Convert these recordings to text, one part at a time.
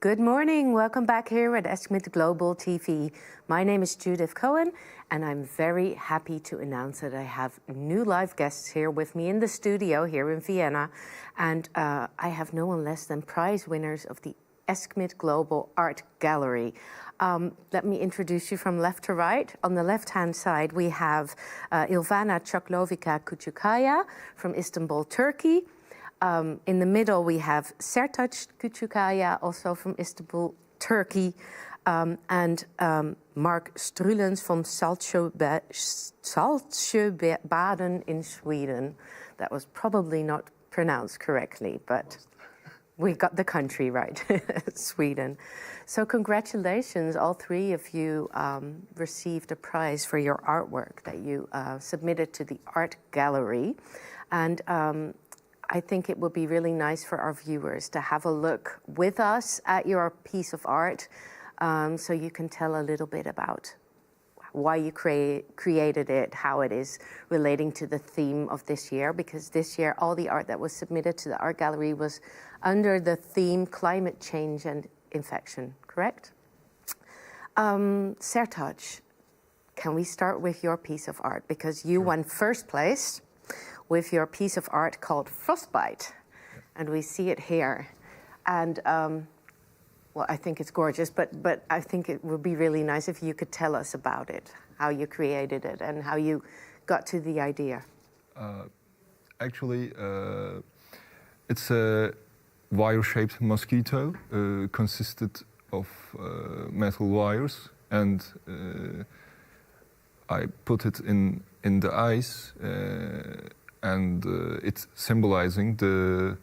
Good morning. Welcome back here at ESCMID Global TV. My name is Judith Cohen, and I'm very happy to announce that I have new live guests here with me in the studio here in Vienna. And I have no one less than prize winners of the ESCMID Global Art Gallery. Let me introduce you from left to right. On the left-hand side, we have Ilvana Çaklovica Küçükkaya from Istanbul, Turkey. In the middle, we have Sertaç Küçükkaya, also from Istanbul, Turkey, and Marc Struelens from Saltsjöbaden in Sweden. That was probably not pronounced correctly, but we got the country right, Sweden. So congratulations, all three of you received a prize for your artwork that you submitted to the art gallery. And I think it would be really nice for our viewers to have a look with us at your piece of art, so you can tell a little bit about why you created it, how it is relating to the theme of this year, because this year all the art that was submitted to the art gallery was under the theme climate change and infection, correct? Sertaç, can we start with your piece of art? Because you won first place with your piece of art called Frostbite, and we see it here. And well, I think it's gorgeous, but I think it would be really nice if you could tell us about it, how you created it and how you got to the idea. Actually, it's a wire-shaped mosquito, consisted of metal wires, and I put it in the ice, and it's symbolizing the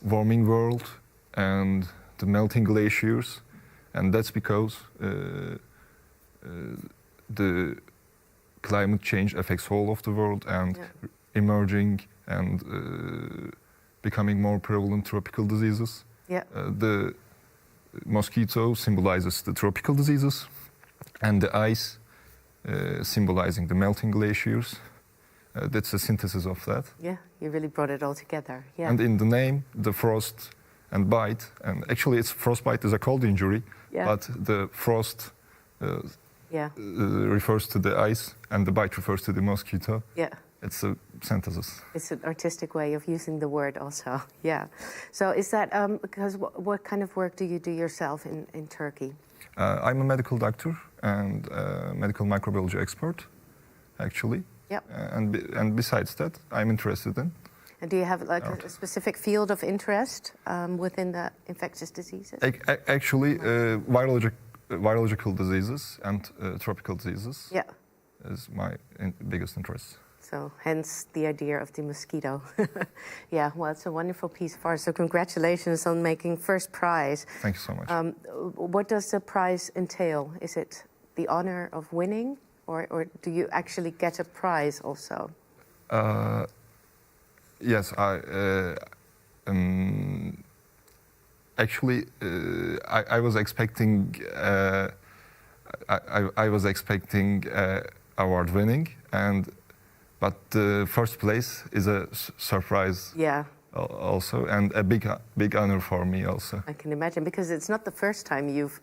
warming world and the melting glaciers, and that's because the climate change affects all of the world, and emerging and becoming more prevalent tropical diseases. The mosquito symbolizes the tropical diseases, and the ice symbolizing the melting glaciers. That's a synthesis of that. Yeah, you really brought it all together. Yeah. And in the name, the frost and bite, and actually it's frostbite is a cold injury, but the frost refers to the ice and the bite refers to the mosquito. Yeah. It's a synthesis. It's an artistic way of using the word also, yeah. So is that, because what kind of work do you do yourself in Turkey? I'm a medical doctor and a medical microbiology expert, actually. Yep. And besides that, I'm interested in. And do you have like a specific field of interest within the infectious diseases? Actually, virological diseases and tropical diseases is my biggest interest. So hence the idea of the mosquito. Yeah, well, it's a wonderful piece of art. So congratulations on making first prize. Thank you so much. What does the prize entail? Is it the honor of winning, or do you actually get a prize also? Yes, actually, I was expecting I was expecting award winning, but the first place is a surprise. Yeah. Also, and a big honor for me also. I can imagine, because it's not the first time you've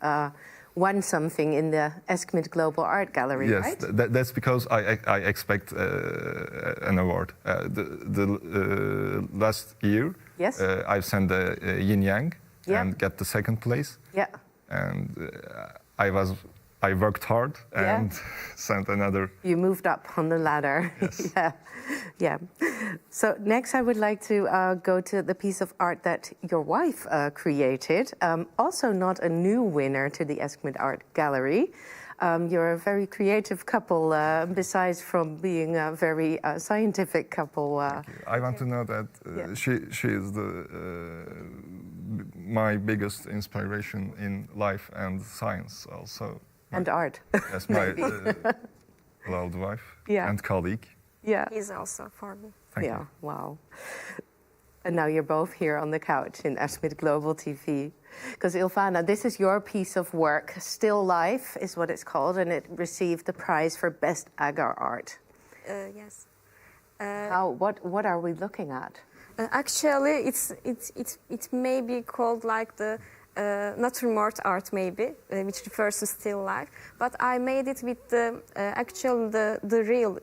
won something in the ESCMID Global Art Gallery, yes, right? Yes, that's because I expect an award. The last year, I sent a yin yang and get the second place. Yeah. And I worked hard and sent another. You moved up on the ladder. Yes. Yeah. So next I would like to go to the piece of art that your wife created. Also not a new winner to the ESCMID Art Gallery. You're a very creative couple, besides from being a very scientific couple. I want to know that she is my biggest inspiration in life and science also. And art. Yes, my loved wife and colleague. Yeah. He's also for me. Thank you. Wow. And now you're both here on the couch in ESCMID Global TV. Because Ilvana, this is your piece of work. Still Life is what it's called, and it received the prize for Best Agar Art. Yes. What are we looking at? Actually, it may be called like the naturemort art maybe, which refers to still life. But I made it with actually the real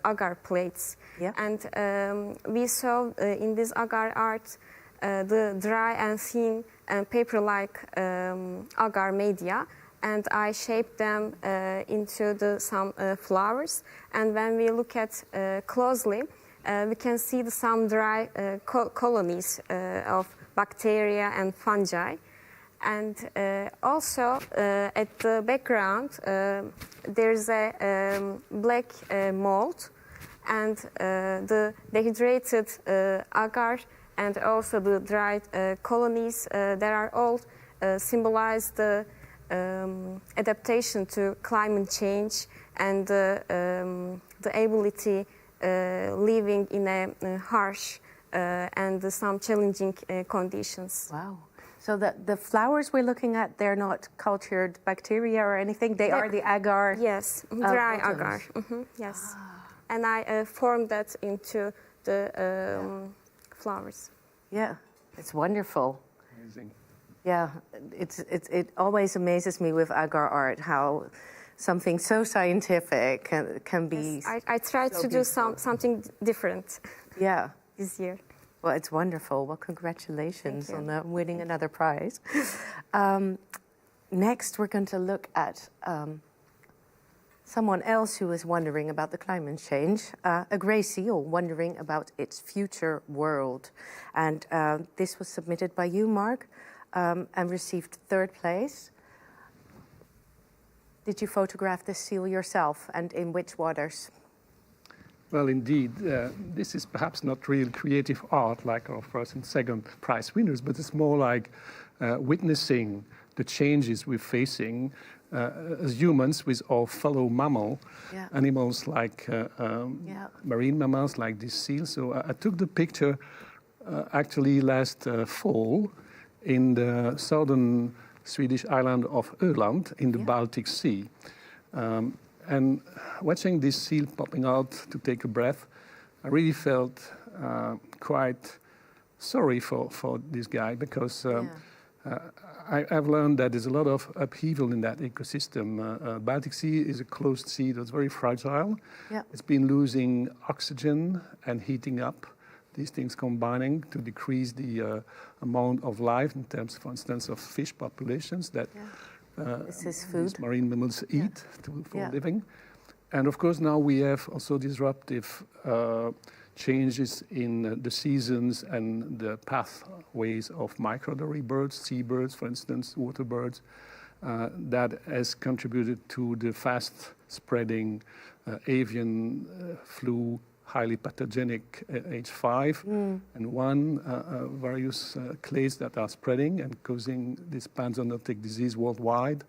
agar plates. Yeah. And we saw in this agar art the dry and thin and paper-like agar media. And I shaped them into some flowers. And when we look at closely, we can see some dry colonies of bacteria and fungi. And also at the background, there's a black mold, and the dehydrated agar and also the dried colonies that are all symbolize the adaptation to climate change and the ability living in a harsh and some challenging conditions. Wow. So the flowers we're looking at, they're not cultured bacteria or anything? They are the agar? Yes, dry bottoms. agar. Yes. And I formed that into the flowers. Yeah, it's wonderful. Amazing. Yeah, it always amazes me with agar art how something so scientific can be. Yes, I tried so to do something different Yeah. this year. Well, it's wonderful. Well, congratulations Thank you. on winning another prize. Next, we're going to look at someone else who is wondering about the climate change, a grey seal wondering about its future world. And this was submitted by you, Marc, and received 3rd place. Did you photograph this seal yourself, and in which waters? Well, indeed, this is perhaps not real creative art like our 1st and 2nd prize winners, but it's more like witnessing the changes we're facing as humans with our fellow mammal animals like marine mammals like this seal. So I took the picture actually last fall in the southern Swedish island of Öland in the Baltic Sea. And watching this seal popping out to take a breath, I really felt quite sorry for this guy because I've learned that there's a lot of upheaval in that ecosystem. Baltic Sea is a closed sea that's very fragile. Yeah. It's been losing oxygen and heating up. These things combining to decrease the amount of life in terms, for instance, of fish populations that This is food. these marine mammals eat for a living. And of course now we have also disruptive changes in the seasons and the pathways of migratory birds, seabirds, for instance, water birds, that has contributed to the fast spreading avian flu, highly pathogenic H5 and 1 various clades that are spreading and causing this pan-zoonotic disease worldwide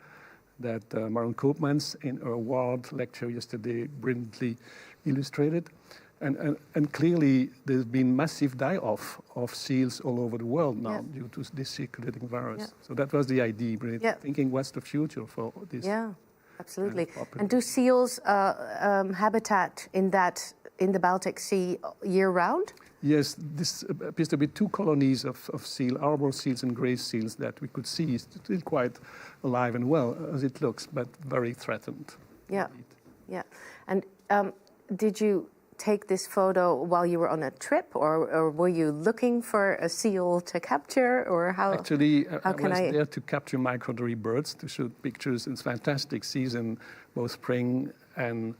that Maren Koopmans in her award lecture yesterday brilliantly illustrated. And clearly there's been massive die-off of seals all over the world now due to this circulating virus. So that was the idea, really thinking what's the future for this. Yeah, absolutely. And do seals habitat in the Baltic Sea year-round? Yes, this appears to be 2 colonies of seal, arbor seals and grey seals that we could see still quite alive and well as it looks, but very threatened. Yeah, yeah. And did you take this photo while you were on a trip, or were you looking for a seal to capture, or how? Actually, I was there to capture migratory birds, to shoot pictures. It's fantastic season, both spring and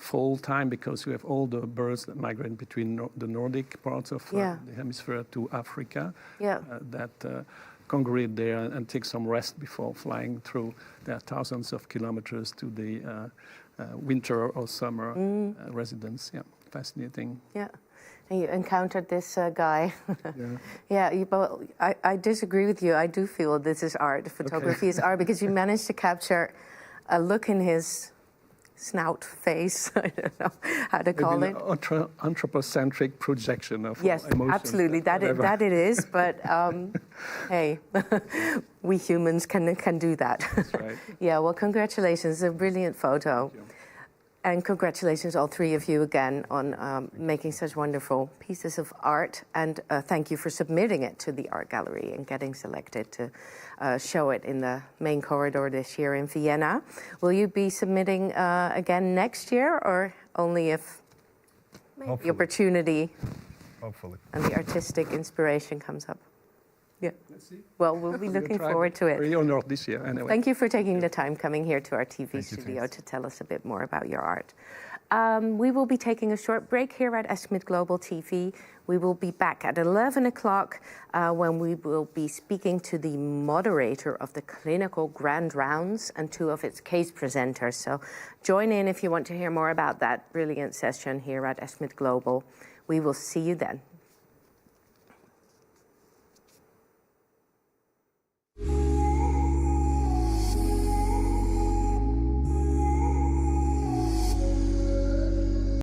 fall time, because you have all the birds that migrate between the Nordic parts of the hemisphere to Africa that congregate there and take some rest before flying through their thousands of kilometers to the winter or summer residence. Yeah, fascinating. Yeah. And you encountered this guy. I disagree with you. I do feel this is art. Photography is art, because you managed to capture a look in his snout face. I don't know how to call it. Anthropocentric projection of yes, emotions. Absolutely. That it is. But hey, we humans can do that. That's right. Yeah. Well, congratulations. It's a brilliant photo. And congratulations, all three of you, again, on making such wonderful pieces of art. And thank you for submitting it to the art gallery and getting selected to show it in the main corridor this year in Vienna. Will you be submitting again next year, or only if the opportunity and the artistic inspiration comes up? Yeah. Let's see. Well, we'll be looking forward to it. Very honored this year, anyway. Thank you for taking the time coming here to our TV studio to tell us a bit more about your art. We will be taking a short break here at ESCMID Global TV. We will be back at 11 o'clock when we will be speaking to the moderator of the clinical grand rounds and two of its case presenters. So join in if you want to hear more about that brilliant session here at ESCMID Global. We will see you then.